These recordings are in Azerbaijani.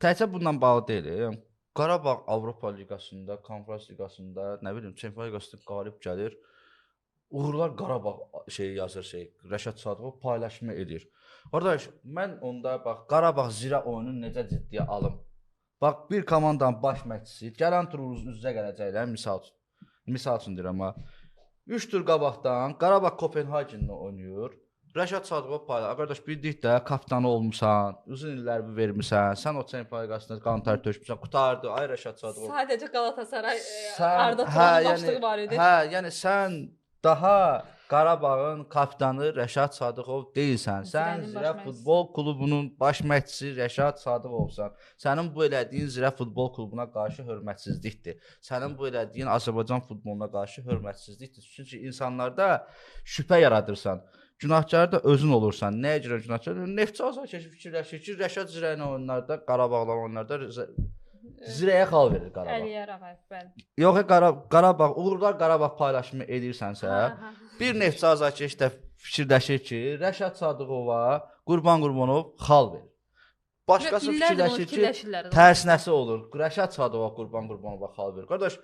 Təkcə bununla bağlı deyil. Yəni Qarabağ Avropa Liqasında, Konfrans Liqasında, nə bilim, Çempionlar Liqasında qalib gəlir. Uğurlar Qarabağ şeyi yazır Rəşad Sadıqov paylaşma edir. Qardaş, mən onda bax Qarabağ Zirə oyununu necə ciddiyə alım. Bax bir komandanın baş məşqçisi gələn tur üz-üzə gələcəklər misal üçün deyirəm ha. 3 tur qabaqdan Qarabağ Kopenhagenlə oynayır. Rəşad Sadıqov paylaşır. Qardaş bildik də kapitanı olmusan, uzun illər vermisən, sən o Çempionlar Liqasında qantar tökmüsən, qutardı ay Rəşad Sadıqov. Sadəcə Qalatasaray Sən, Arda Turanın başlığı var idi. Hə, yəni sən daha Qarabağın kapitanı Rəşad Sadıqov deyilsən. Sən Zirə Futbol Klubunun baş məşqçisi Rəşad Sadıqovsan. Sənin bu elədiyin Zirə Futbol Klubuna qarşı hörmətsizlikdir. Sənin bu elədiyin Azərbaycan futboluna qarşı hörmətsizlikdir. Çünki insanlarda şübhə yaradırsan. Günahkar da özün olursan. Nəyə görə günahkar? Neftçi Azərkeş fikirləşir ki, Rəşad Zirə ilə oyunlarda, Qarabağla oyunlarda Zirəyə xal verir Qarabağ. Əliyar Ağayev, bəli. Yox, Qarabağ, uğurlar Qarabağ paylaşımı edirsənsə, bir Neftçi Azərkeş də fikirləşir ki, Rəşad Sadıqova Qurban Qurbanov xal verir. Başqası fikirləşir ki, tərsinəsi olur. Rəşad Sadıqova Qurban Qurbanova xal verir. Qardaş,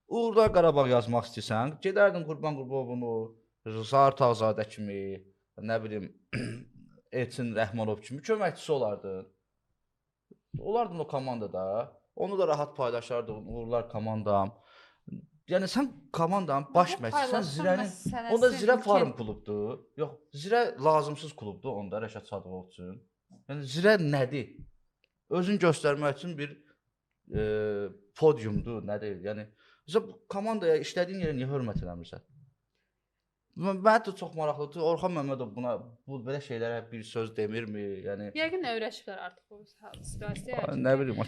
uğurlar Qarabağ yazmaq istəyirsən, gedərdin Qurban Qurbanovunu Zahir Tağzadə kimi, nə bilim, Elçin Rəhmanov kimi köməkçisi olardın. Olardın o komandada. Onu da rahat paylaşardın, uğurlar komandam. Yəni sən komandanın baş məşqçisən, Zirənin, o da Zirə farm klubdur. Yox, Zirə lazımsız klubdur onda Rəşad Sadıqov üçün. Yəni Zirə nədir? Özün göstərmək üçün bir podiumdur, nədir? Yəni komandaya işlədiyin yerə niyə hörmət eləmirsən? Mənə də çox maraqlıdır. Orxan Məmmədov buna belə şeylərə bir söz demirmi? Yəni yəqin öyrəşiblər artıq bu istiqamətdə. nə bilim,